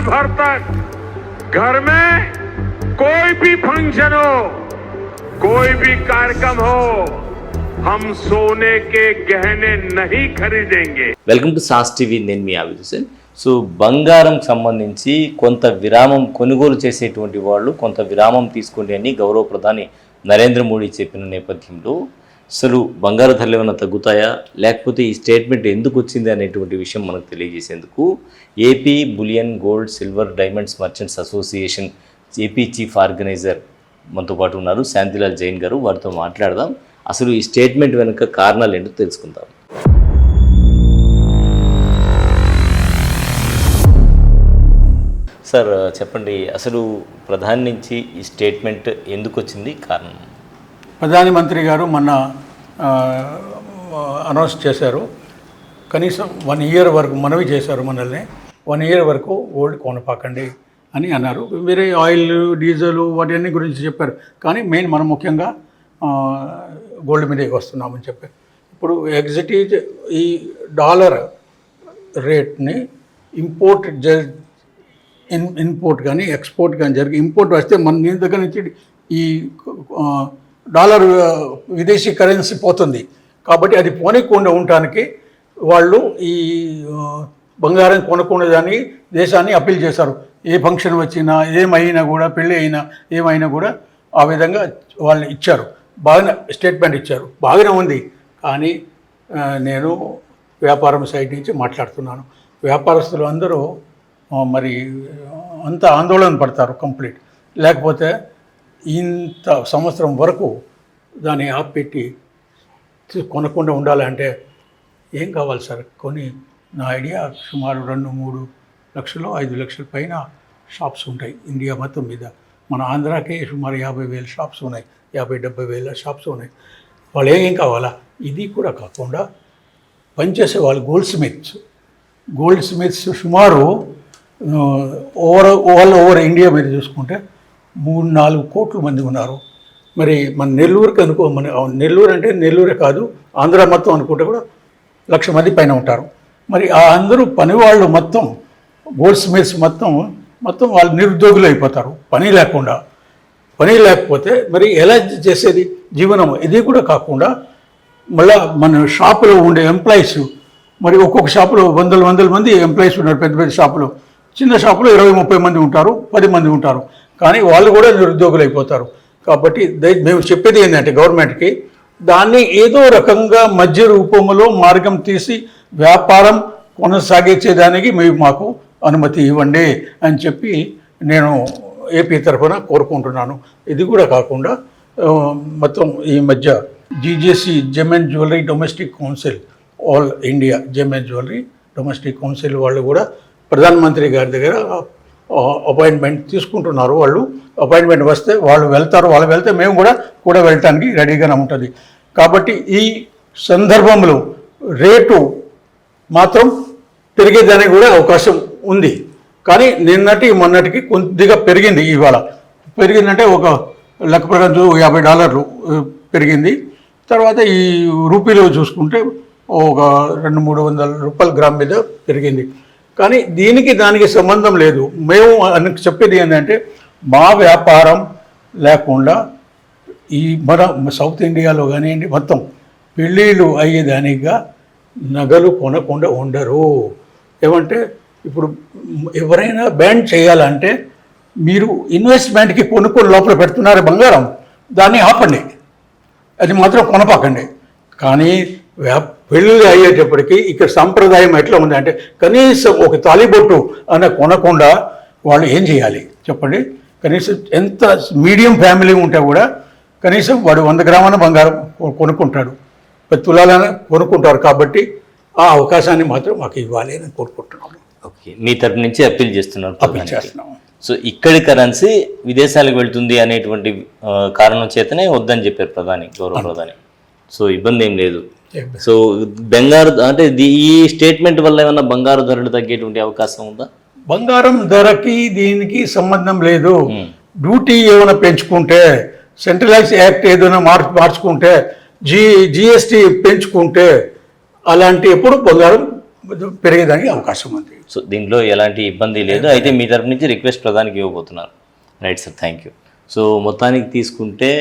भर तक घर में कोई भी फंक्शन हो, कोई भी कार्यक्रम हो, हम सोने के गहने नहीं खरीदेंगे. Welcome to sauce TV. నేను మీ ఆవిద్ హుసేన్. సో బంగారం సంబంధించి కొంత విరామం కొనుగోలు చేసేటువంటి వాళ్ళు కొంత విరామం తీసుకోండి అని గౌరవ ప్రధాని నరేంద్ర మోడీ చెప్పిన నేపథ్యంలో అసలు బంగారు ధరలు ఏమైనా తగ్గుతాయా, లేకపోతే ఈ స్టేట్మెంట్ ఎందుకు వచ్చింది అనేటువంటి విషయం మనకు తెలియజేసేందుకు AP bullion gold silver diamonds merchants association AP chief organiser మనతో పాటు ఉన్నారు శాంతిలాల్ జైన్ గారు. వారితో మాట్లాడదాం. అసలు ఈ స్టేట్మెంట్ వెనుక కారణాలు ఏంటో తెలుసుకుందాం. సార్ చెప్పండి, అసలు ప్రధాని నుంచి ఈ స్టేట్మెంట్ ఎందుకు వచ్చింది, కారణం? ప్రధానమంత్రి గారు మొన్న అనౌన్స్ చేశారు. కనీసం 1 year వరకు మనవి చేశారు మనల్ని. 1 year వరకు గోల్డ్ కొనపాకండి అని అన్నారు. వేరే ఆయిల్, డీజిల్ వాటి గురించి చెప్పారు. కానీ మెయిన్ మనం ముఖ్యంగా గోల్డ్ మీదే వస్తున్నామని చెప్పారు. ఇప్పుడు ఎగ్జిట్ ఈ డాలర్ రేట్ని ఇంపోర్ట్ కానీ ఎక్స్పోర్ట్ కానీ జరిగి ఇంపోర్ట్ వస్తే మన దగ్గర నుంచి ఈ డాలర్ విదేశీ కరెన్సీ పోతుంది. కాబట్టి అది పోనీకుండా ఉండటానికి వాళ్ళు ఈ బంగారం కొనకూడదని దేశాన్ని అప్పీల్ చేశారు. ఏ ఫంక్షన్ వచ్చినా, ఏమైనా కూడా, పెళ్ళి అయినా ఏమైనా కూడా ఆ విధంగా వాళ్ళు ఇచ్చారు. బాగా స్టేట్మెంట్ ఇచ్చారు, బాగానే ఉంది. కానీ నేను వ్యాపారం సైడ్ నుంచి మాట్లాడుతున్నాను. వ్యాపారస్తులు అందరూ మరి అంత ఆందోళన పడతారు కంప్లీట్. లేకపోతే ఇంత సంవత్సరం వరకు దాన్ని ఆపెట్టి కొనకుండా ఉండాలంటే ఏం కావాలి సార్? కొన్ని నా ఐడియా సుమారు 2-3 లక్షలు 5 లక్షల పైన షాప్స్ ఉంటాయి ఇండియా మొత్తం మీద. మన ఆంధ్రాకే సుమారు 50,000 షాప్స్ ఉన్నాయి, 50-70,000 షాప్స్ ఉన్నాయి. వాళ్ళు ఏం కావాలా? ఇది కూడా కాకుండా పనిచేసే వాళ్ళు గోల్డ్ స్మిత్స్ సుమారు ఓవర్ ఇండియా మీద చూసుకుంటే 3-4 కోట్ల మంది ఉన్నారు. మరి మన నెల్లూరుకి అనుకో, మన నెల్లూరు అంటే నెల్లూరే కాదు, ఆంధ్ర మొత్తం అనుకుంటే కూడా 1,00,000 మంది పైన ఉంటారు. మరి ఆ అందరూ పని వాళ్ళు మొత్తం గోల్డ్ స్మిత్స్ మొత్తం వాళ్ళు నిరుద్యోగులు అయిపోతారు పని లేకపోతే మరి ఎలా చేసేది జీవనం? ఇది కూడా కాకుండా మళ్ళీ మన షాపులో ఉండే ఎంప్లాయీస్, మరి ఒక్కొక్క షాపులో వందల మంది ఎంప్లాయీస్ ఉన్నారు. పెద్ద షాపులో, చిన్న షాపులో 20-30 మంది ఉంటారు, 10 మంది ఉంటారు. కానీ వాళ్ళు కూడా నిరుద్యోగులు అయిపోతారు. కాబట్టి మేము చెప్పేది ఏంటంటే గవర్నమెంట్కి దాన్ని ఏదో రకంగా మధ్య రూపంలో మార్గం తీసి వ్యాపారం కొనసాగించేదానికి మాకు అనుమతి ఇవ్వండి అని చెప్పి నేను ఏపీ తరఫున కోరుకుంటున్నాను. ఇది కూడా కాకుండా మొత్తం ఈ మధ్య GJC gem and jewellery domestic council, all India gem and jewellery domestic council వాళ్ళు కూడా ప్రధానమంత్రి గారి దగ్గర అపాయింట్మెంట్ తీసుకుంటున్నారు. వాళ్ళు అపాయింట్మెంట్ వస్తే వాళ్ళు వెళ్తే మేము కూడా వెళ్ళటానికి రెడీగానే ఉంటుంది. కాబట్టి ఈ సందర్భంలో రేటు మాత్రం పెరిగేదానికి కూడా అవకాశం ఉంది. కానీ మొన్నటికి కొద్దిగా పెరిగింది. ఇవాళ పెరిగిందంటే ఒక లెక్క ప్రకారం $50 పెరిగింది. తర్వాత ఈ రూపీలో చూసుకుంటే ఒక 200-300 రూపాయల గ్రామ్ మీద పెరిగింది. కానీ దానికి సంబంధం లేదు. మేము చెప్పేది ఏంటంటే మా వ్యాపారం లేకుండా ఈ మన సౌత్ ఇండియాలో కానివ్వండి మొత్తం పెళ్ళిళ్ళు అయ్యేదానిగా నగలు కొనకుండా ఉండరు. ఏమంటే ఇప్పుడు ఎవరైనా బ్యాన్ చేయాలంటే మీరు ఇన్వెస్ట్మెంట్కి కొనుక్కొని లోపల పెడుతున్నారు బంగారం, దాన్ని ఆపండి, అది మాత్రం కొనపాకండి. కానీ పెళ్ళి అయ్యేటప్పటికీ ఇక్కడ సంప్రదాయం ఎట్లా ఉంది అంటే కనీసం ఒక తాలిబొట్టు అన్న కొనకుండా వాళ్ళు ఏం చేయాలి చెప్పండి? కనీసం ఎంత మీడియం ఫ్యామిలీ ఉంటే కూడా కనీసం వాడు 100 గ్రాముల బంగారం కొనుక్కుంటాడు, 10 తులాలను కొనుక్కుంటారు. కాబట్టి ఆ అవకాశాన్ని మాత్రం మాకు ఇవ్వాలి అని కోరుకుంటున్నాము. ఓకే, మీ తరపు నుంచి అప్పీల్ చేస్తున్నాము. సో ఇక్కడి కరెన్సీ విదేశాలకు వెళ్తుంది అనేటువంటి కారణం చేతనే వద్దని చెప్పారు గౌరవ ప్రధాని. సో ఇబ్బంది ఏం లేదు. సో బంగారు అంటే ఈ స్టేట్మెంట్ వల్ల ఏమన్నా బంగారు ధరలు తగ్గేటువంటి అవకాశం ఉందా? బంగారం ధరకి దీనికి సంబంధం లేదు. డ్యూటీ ఏమైనా పెంచుకుంటే, సెంట్రలైజ్ యాక్ట్ ఏదైనా మార్చుకుంటే, జిఎస్టీ పెంచుకుంటే అలాంటి ఎప్పుడు బంగారం పెరిగేదానికి అవకాశం ఉంది. సో దీంట్లో ఎలాంటి ఇబ్బంది లేదు. అయితే మీ తరపు నుంచి రిక్వెస్ట్ ప్రధానికి ఇవ్వబోతున్నారు. Right sir, thank you. So మొత్తానికి తీసుకుంటే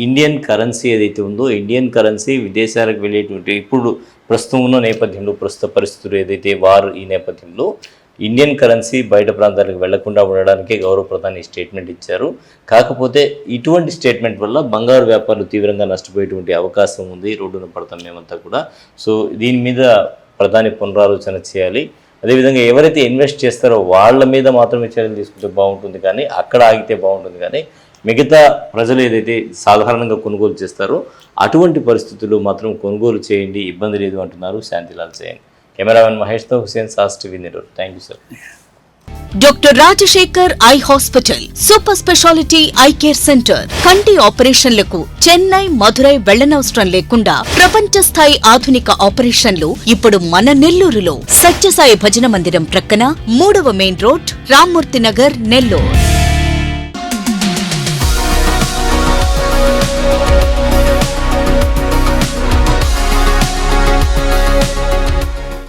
ఇండియన్ కరెన్సీ ఏదైతే ఉందో, ఇండియన్ కరెన్సీ విదేశాలకు వెళ్ళేటువంటి ఇప్పుడు ప్రస్తుతం ఉన్న నేపథ్యంలో, ప్రస్తుత పరిస్థితులు ఏదైతే ఈ నేపథ్యంలో ఇండియన్ కరెన్సీ బయట ప్రాంతాలకు వెళ్లకుండా ఉండడానికే గౌరవ ప్రధాని స్టేట్మెంట్ ఇచ్చారు. కాకపోతే ఇటువంటి స్టేట్మెంట్ వల్ల బంగారు వ్యాపారులు తీవ్రంగా నష్టపోయేటువంటి అవకాశం ఉంది. రోడ్డున పడతాం మేమంతా కూడా. సో దీని మీద ప్రధాని పునరాలోచన చేయాలి. అదేవిధంగా ఎవరైతే ఇన్వెస్ట్ చేస్తారో వాళ్ళ మీద మాత్రమే చర్యలు తీసుకుంటే బాగుంటుంది, కానీ అక్కడ ఆగితే బాగుంటుంది. కానీ మిగతా ప్రజలు ఏదైతే సాధారణంగా కొనుగోలు చేస్తారో అటువంటి పరిస్థితుల్లో మాత్రం కొనుగోలు చేయండి, ఇబ్బంది లేదు అంటున్నారు శాంతిలాల్ జైన్. కెమెరామెన్ మహేష్తో హుసేన్, సాస్ TV Nellore. Thank you sir. Doctor Rajasekhar eye hospital super speciality eye care centre. కంటి ఆపరేషన్లకు చెన్నై, మధురై వెళ్లనవసరం లేకుండా ప్రపంచ స్థాయి ఆధునిక ఆపరేషన్లు ఇప్పుడు మన నెల్లూరులో. సత్యసాయి భజన మందిరం ప్రక్కన 3వ మెయిన్ రోడ్, రామ్మూర్తి నగర్, నెల్లూరు.